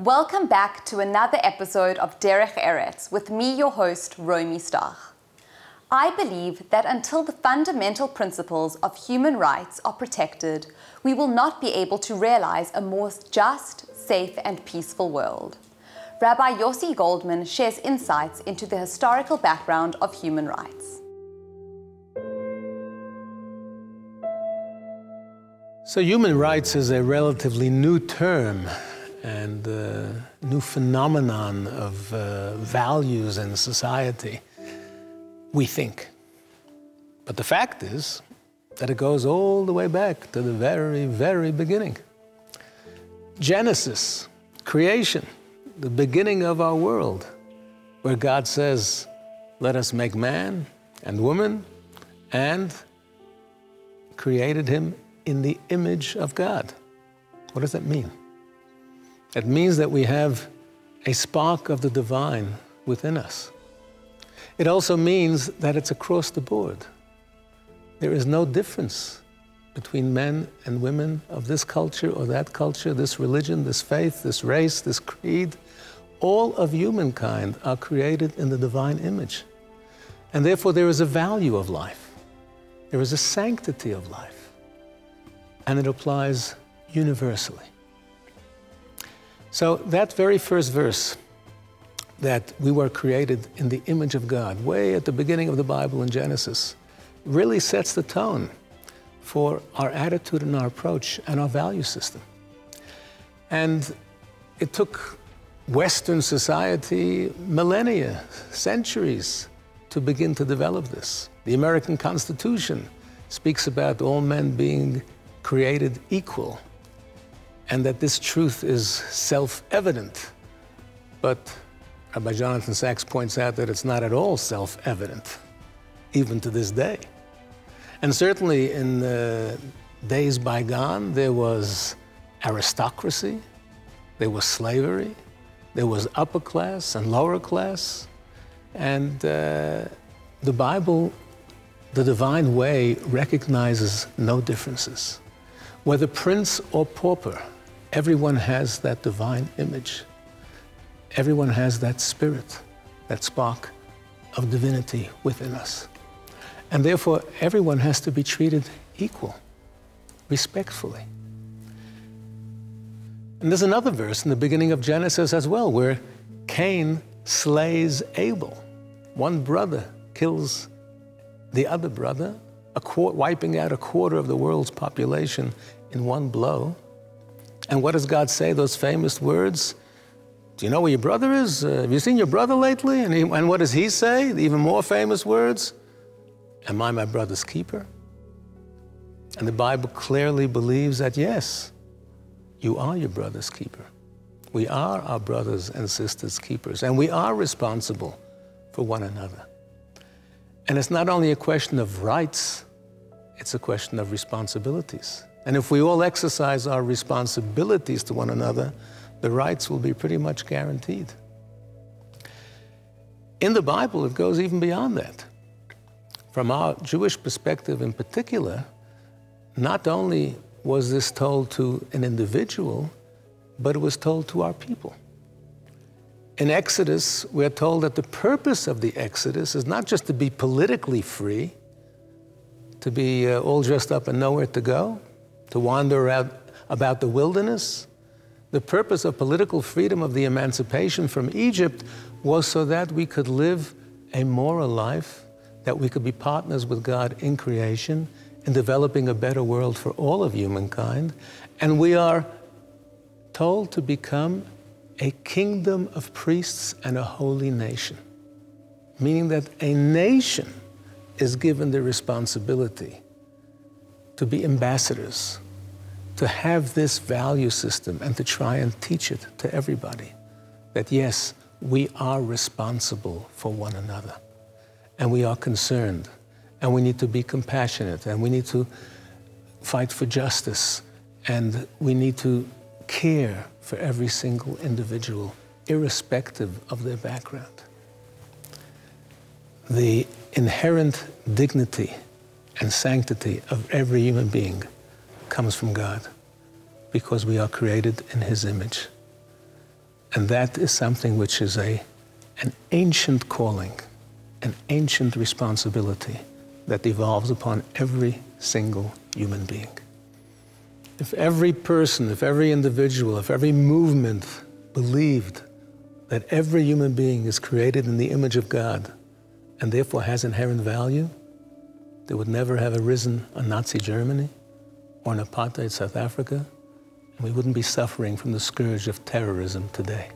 Welcome back to another episode of Derech Eretz with me, your host, Romy Stach. I believe that until the fundamental principles of human rights are protected, we will not be able to realize a more just, safe, and peaceful world. Rabbi Yossi Goldman shares insights into the historical background of human rights. So human rights is a relatively new term and a new phenomenon of values in society, we think. But the fact is that it goes all the way back to the very, very beginning. Genesis, creation, the beginning of our world, where God says, let us make man and woman, and created him in the image of God. What does that mean? It means that we have a spark of the divine within us. It also means that it's across the board. There is no difference between men and women of this culture or that culture, this religion, this faith, this race, this creed. All of humankind are created in the divine image. And therefore there is a value of life. There is a sanctity of life. And it applies universally. So that very first verse, that we were created in the image of God, way at the beginning of the Bible in Genesis, really sets the tone for our attitude and our approach and our value system. And it took Western society millennia, centuries, to begin to develop this. The American Constitution speaks about all men being created equal, and that this truth is self-evident. But Rabbi Jonathan Sachs points out that it's not at all self-evident, even to this day. And certainly in days bygone, there was aristocracy, there was slavery, there was upper class and lower class. And the Bible, the divine way, recognizes no differences. Whether prince or pauper, everyone has that divine image. Everyone has that spirit, that spark of divinity within us. And therefore, everyone has to be treated equal, respectfully. And there's another verse in the beginning of Genesis as well, where Cain slays Abel. One brother kills the other brother, wiping out a quarter of the world's population in one blow. And what does God say, those famous words? Do you know where your brother is? Have you seen your brother lately? And what does he say? The even more famous words? Am I my brother's keeper? And the Bible clearly believes that, yes, you are your brother's keeper. We are our brothers and sisters' keepers, and we are responsible for one another. And it's not only a question of rights, it's a question of responsibilities. And if we all exercise our responsibilities to one another, the rights will be pretty much guaranteed. In the Bible, it goes even beyond that. From our Jewish perspective in particular, not only was this told to an individual, but it was told to our people. In Exodus, we're told that the purpose of the Exodus is not just to be politically free, to be all dressed up and nowhere to go, to wander around about the wilderness. The purpose of political freedom, of the emancipation from Egypt, was so that we could live a moral life, that we could be partners with God in creation, in developing a better world for all of humankind. And we are told to become a kingdom of priests and a holy nation, meaning that a nation is given the responsibility to be ambassadors, to have this value system and to try and teach it to everybody, that yes, we are responsible for one another, and we are concerned, and we need to be compassionate, and we need to fight for justice, and we need to care for every single individual, irrespective of their background. The inherent dignity and sanctity of every human being comes from God, because we are created in His image. And that is something which is an ancient calling, an ancient responsibility that devolves upon every single human being. If every person, if every individual, if every movement believed that every human being is created in the image of God and therefore has inherent value, there would never have arisen a Nazi Germany or an apartheid South Africa, and we wouldn't be suffering from the scourge of terrorism today.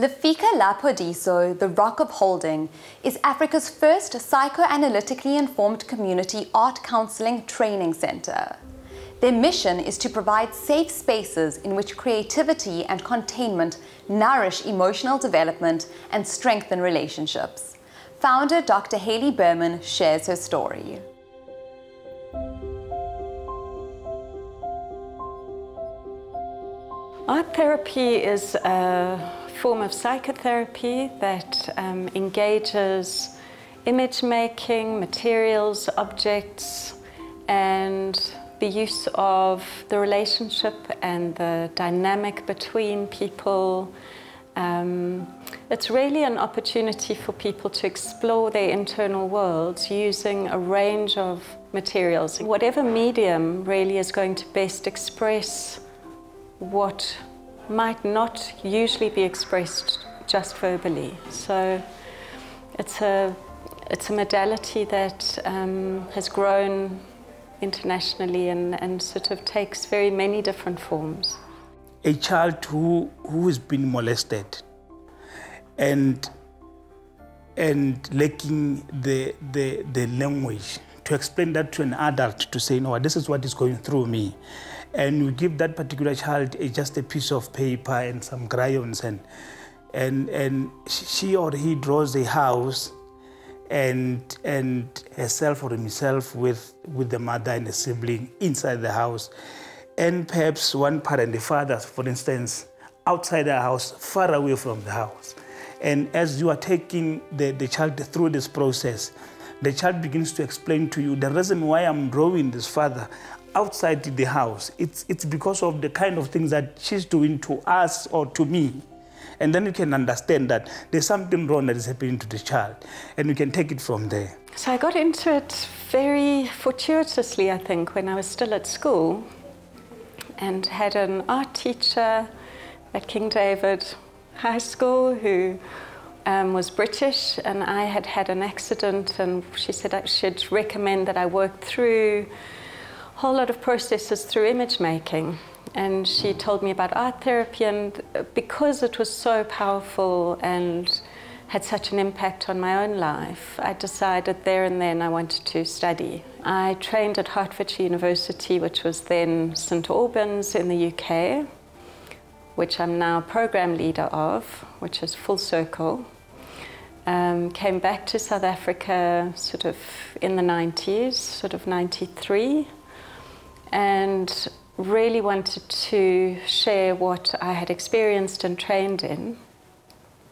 Lefika La Phodiso, the Rock of Holding, is Africa's first psychoanalytically informed community art counseling training center. Their mission is to provide safe spaces in which creativity and containment nourish emotional development and strengthen relationships. Founder Dr. Haley Berman shares her story. Art therapy is a form of psychotherapy that engages image making, materials, objects, and the use of the relationship and the dynamic between people. It's really an opportunity for people to explore their internal worlds using a range of materials. Whatever medium really is going to best express what might not usually be expressed just verbally. So it's a modality that has grown internationally and sort of takes very many different forms. A child who has been molested and lacking the language to explain that to an adult, to say, no, this is what is going through me. And you give that particular child just a piece of paper and some crayons, and she or he draws a house and herself or himself with the mother and the sibling inside the house. And perhaps one parent, the father, for instance, outside the house, far away from the house. And as you are taking the child through this process, the child begins to explain to you the reason why I'm drawing this father outside the house. It's because of the kind of things that she's doing to us or to me. And then you can understand that there's something wrong that is happening to the child, and you can take it from there. So I got into it very fortuitously, I think, when I was still at school, and had an art teacher at King David High School who was British, and I had had an accident, and she said I should recommend that I work through a whole lot of processes through image making. And she told me about art therapy, and because it was so powerful and had such an impact on my own life, I decided there and then I wanted to study. I trained at Hertfordshire University, which was then St Albans in the UK, which I'm now program leader of, which is full circle. Came back to South Africa sort of in the 90s, sort of 93, and really wanted to share what I had experienced and trained in.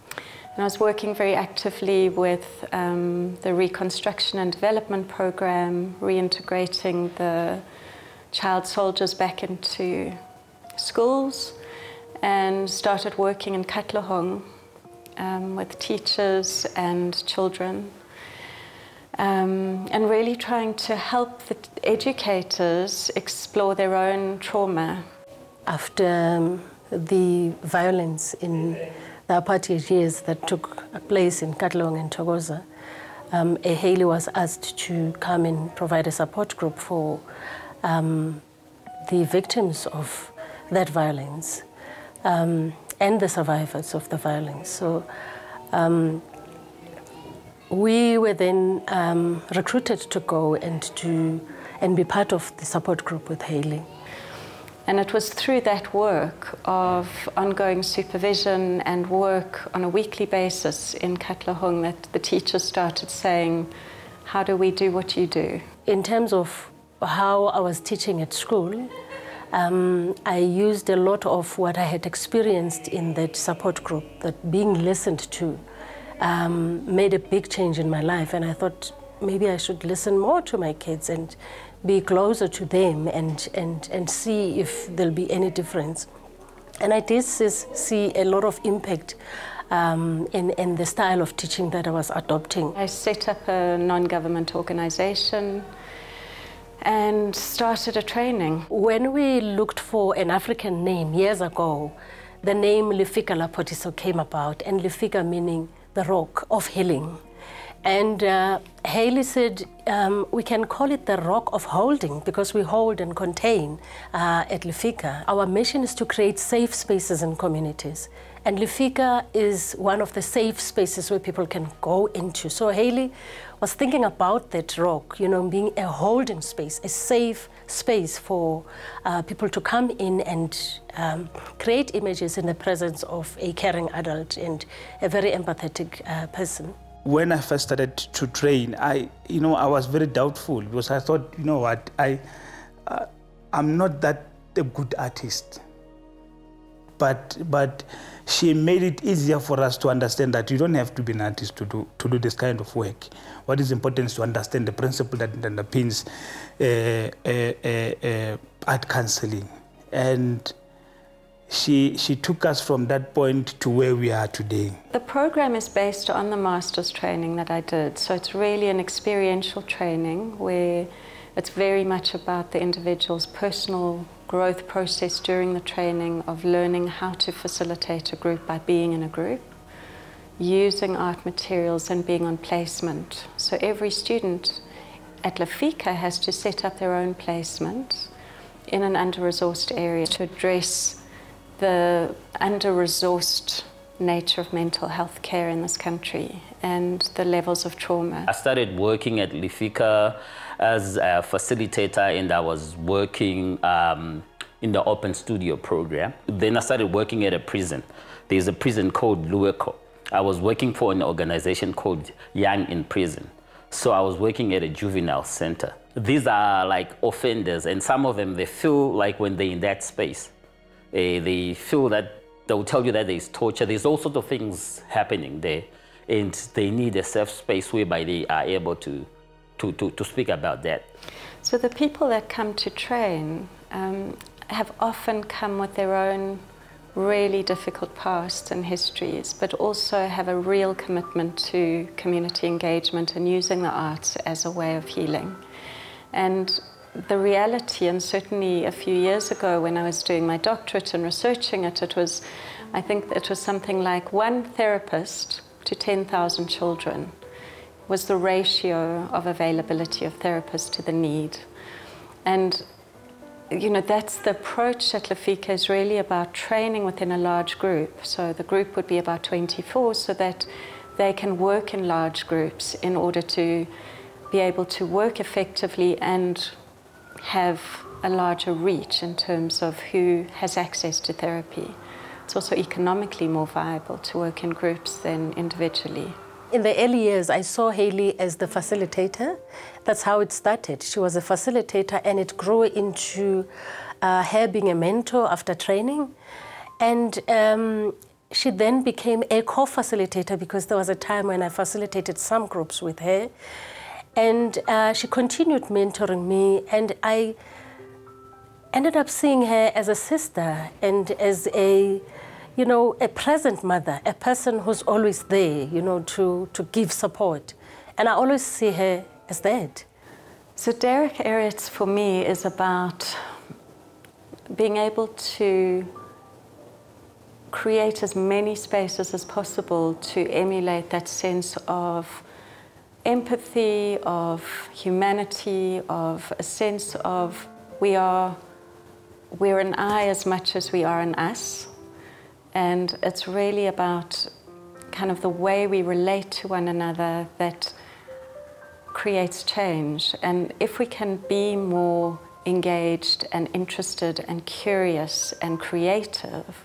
And I was working very actively with the Reconstruction and Development Program, reintegrating the child soldiers back into schools, and started working in Katlehong with teachers and children. And really trying to help the educators explore their own trauma. After the violence in the apartheid years that took place in Katlehong and Thokoza, Haley was asked to come and provide a support group for the victims of that violence and the survivors of the violence. So we were then recruited to go and be part of the support group with Haley. And it was through that work of ongoing supervision and work on a weekly basis in Katlehong that the teachers started saying, how do we do what you do? In terms of how I was teaching at school, I used a lot of what I had experienced in that support group, that being listened to made a big change in my life. And I thought maybe I should listen more to my kids and be closer to them and see if there'll be any difference. And I did see a lot of impact in the style of teaching that I was adopting. I set up a non-government organization and started a training. When we looked for an African name years ago, the name Lefika la Phodiso came about, and Lefika meaning the rock of healing. And Haley said, we can call it the rock of holding because we hold and contain at Lefika. Our mission is to create safe spaces in communities. And Lefika is one of the safe spaces where people can go into. So Haley was thinking about that rock, you know, being a holding space, a safe space for people to come in and create images in the presence of a caring adult and a very empathetic person. When I first started to train, I was very doubtful because I thought, you know what, I'm not that a good artist. But she made it easier for us to understand that you don't have to be an artist to do this kind of work. What is important is to understand the principle that underpins art counseling. And she took us from that point to where we are today. The program is based on the master's training that I did. So it's really an experiential training where it's very much about the individual's personal growth process during the training of learning how to facilitate a group by being in a group, using art materials and being on placement. So every student at Lefika has to set up their own placement in an under-resourced area to address the under-resourced nature of mental health care in this country and the levels of trauma. I started working at Lefika as a facilitator, and I was working in the open studio program. Then I started working at a prison. There's a prison called Lueko. I was working for an organization called Young in Prison. So I was working at a juvenile center. These are like offenders, and some of them, they feel like when they're in that space, they feel that they'll tell you that there's torture. There's all sorts of things happening there, and they need a safe space whereby they are able to speak about that. So the people that come to train have often come with their own really difficult pasts and histories, but also have a real commitment to community engagement and using the arts as a way of healing. And the reality, and certainly a few years ago when I was doing my doctorate and researching it, I think it was something like 1 therapist to 10,000 children was the ratio of availability of therapists to the need. And you know, that's the approach at Lefika, is really about training within a large group. So the group would be about 24, so that they can work in large groups in order to be able to work effectively and have a larger reach in terms of who has access to therapy. It's also economically more viable to work in groups than individually. In the early years, I saw Haley as the facilitator. That's how it started. She was a facilitator, and it grew into her being a mentor after training. And she then became a co-facilitator because there was a time when I facilitated some groups with her. And she continued mentoring me, and I ended up seeing her as a sister and as a present mother, a person who's always there, to give support. And I always see her as that. So Derech Eretz for me is about being able to create as many spaces as possible to emulate that sense of empathy, of humanity, of a sense of we're an I as much as we are an us. And it's really about kind of the way we relate to one another that creates change. And if we can be more engaged and interested and curious and creative,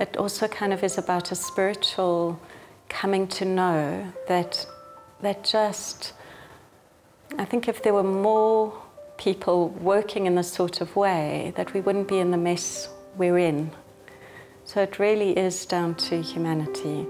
it also kind of is about a spiritual coming to know that just, I think if there were more people working in this sort of way, that we wouldn't be in the mess we're in. So it really is down to humanity.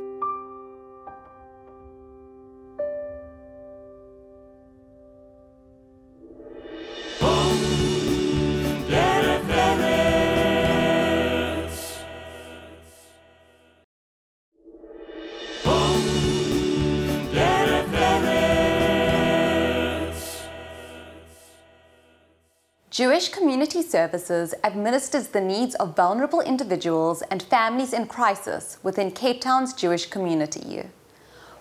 Jewish Community Services administers the needs of vulnerable individuals and families in crisis within Cape Town's Jewish community.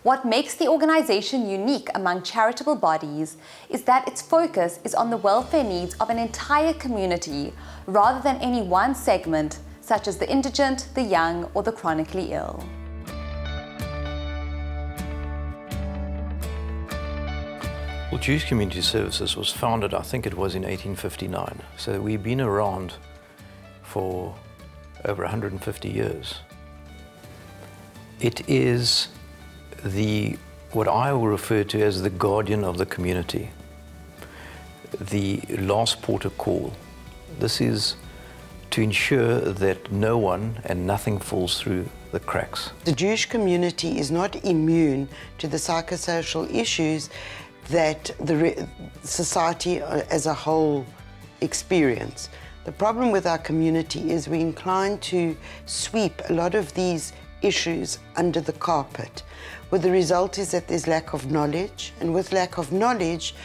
What makes the organization unique among charitable bodies is that its focus is on the welfare needs of an entire community rather than any one segment, such as the indigent, the young, or the chronically ill. Well, Jewish Community Services was founded, I think it was in 1859. So we've been around for over 150 years. It is what I will refer to as the guardian of the community, the last port of call. This is to ensure that no one and nothing falls through the cracks. The Jewish community is not immune to the psychosocial issues that the society as a whole experience. The problem with our community is we're inclined to sweep a lot of these issues under the carpet, where the result is that there's lack of knowledge, and with lack of knowledge,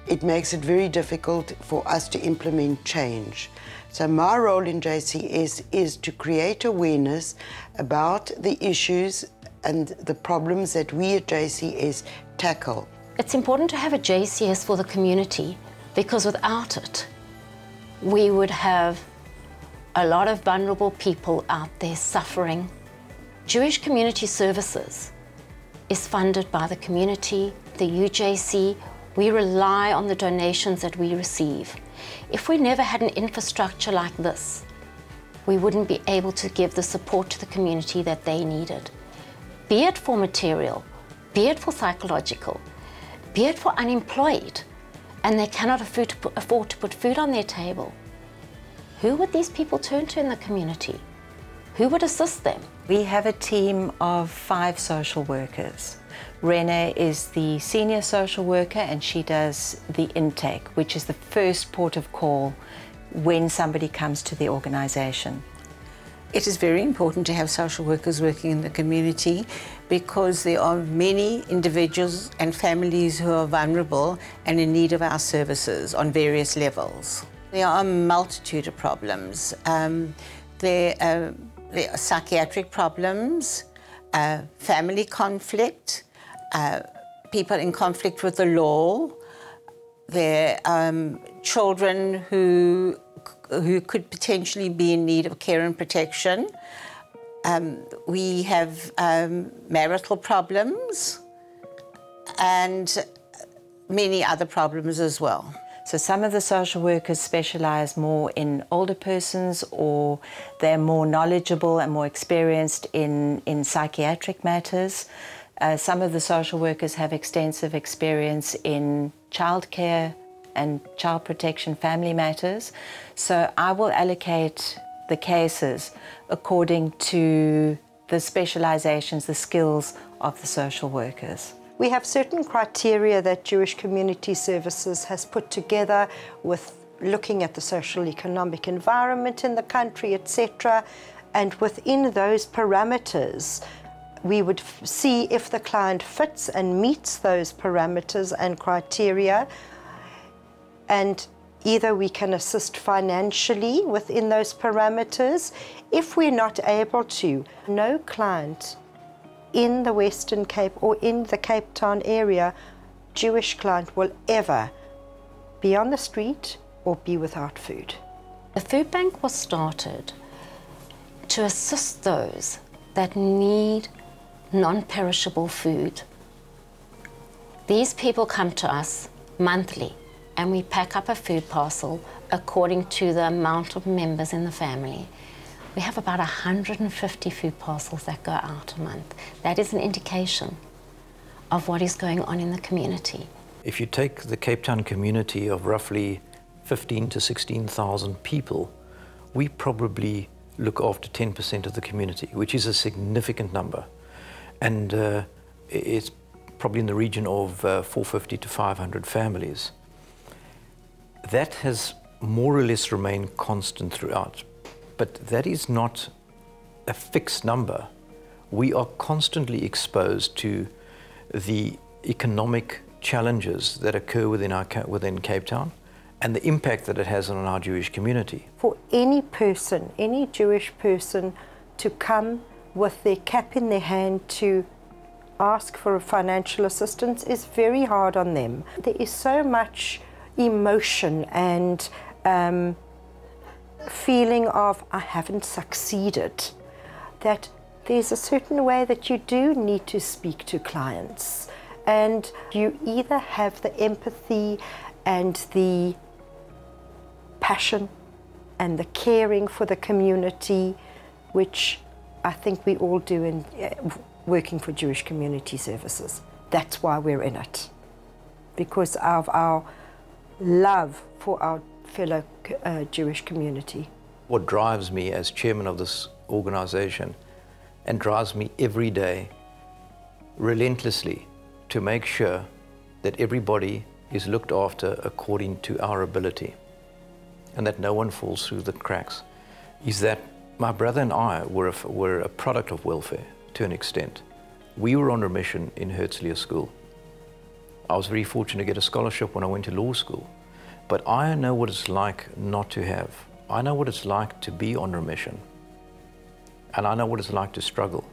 it makes it very difficult for us to implement change. So my role in JCS is to create awareness about the issues and the problems that we at JCS tackle. It's important to have a JCS for the community, because without it, we would have a lot of vulnerable people out there suffering. Jewish Community Services is funded by the community, the UJC. We rely on the donations that we receive. If we never had an infrastructure like this, we wouldn't be able to give the support to the community that they needed, be it for material, be it for psychological, be it for unemployed, and they cannot afford to put food on their table. Who would these people turn to in the community? Who would assist them? We have a team of 5 social workers. Renee is the senior social worker, and she does the intake, which is the first port of call when somebody comes to the organization. It is very important to have social workers working in the community, because there are many individuals and families who are vulnerable and in need of our services on various levels. There are a multitude of problems. There are psychiatric problems, family conflict, people in conflict with the law. There are children who could potentially be in need of care and protection. We have marital problems and many other problems as well. So some of the social workers specialize more in older persons, or they're more knowledgeable and more experienced in psychiatric matters. Some of the social workers have extensive experience in childcare and child protection, family matters. So I will allocate the cases according to the specializations, the skills of the social workers. We have certain criteria that Jewish Community Services has put together with looking at the social economic environment in the country, etc. And within those parameters, we would see if the client fits and meets those parameters and criteria, and either we can assist financially within those parameters. If we're not able to, no client in the Western Cape or in the Cape Town area, Jewish client, will ever be on the street or be without food. The food bank was started to assist those that need non-perishable food. These people come to us monthly and we pack up a food parcel according to the amount of members in the family. We have about 150 food parcels that go out a month. That is an indication of what is going on in the community. If you take the Cape Town community of roughly 15 to 16,000 people, we probably look after 10% of the community, which is a significant number. And it's probably in the region of 450 to 500 families. That has more or less remained constant throughout, but that is not a fixed number. We are constantly exposed to the economic challenges that occur within Cape Town and the impact that it has on our Jewish community. For any person, any Jewish person, to come with their cap in their hand to ask for financial assistance is very hard on them. There is so much emotion and feeling of I haven't succeeded, that there's a certain way that you do need to speak to clients, and you either have the empathy and the passion and the caring for the community, which I think we all do in working for Jewish Community Services. That's why we're in it, because of our love for our fellow Jewish community. What drives me as chairman of this organization and drives me every day relentlessly to make sure that everybody is looked after according to our ability and that no one falls through the cracks, is that my brother and I were a product of welfare to an extent. We were on remission in Herzliya School. I was very fortunate to get a scholarship when I went to law school. But I know what it's like not to have. I know what it's like to be on remission. And I know what it's like to struggle.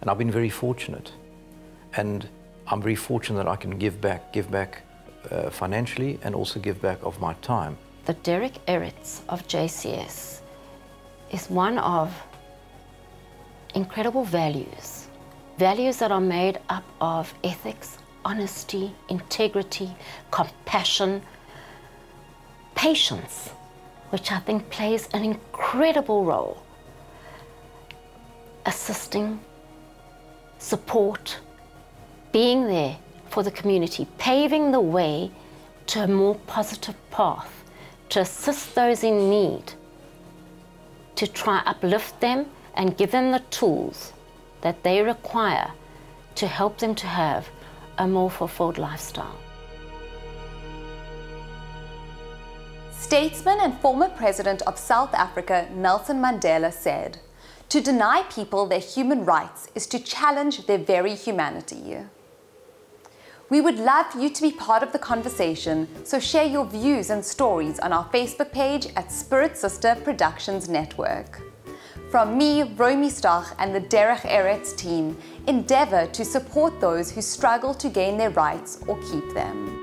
And I've been very fortunate. And I'm very fortunate that I can give back financially and also give back of my time. The Derech Eretz of JCS is one of incredible values. Values that are made up of ethics, honesty, integrity, compassion, patience, which I think plays an incredible role. Assisting, support, being there for the community, paving the way to a more positive path, to assist those in need, to try uplift them and give them the tools that they require to help them to have a more fulfilled lifestyle. Statesman and former president of South Africa, Nelson Mandela, said, "To deny people their human rights is to challenge their very humanity." We would love you to be part of the conversation, so share your views and stories on our Facebook page at Spirit Sister Productions Network. From me, Romy Stach, and the Derech Eretz team, endeavour to support those who struggle to gain their rights or keep them.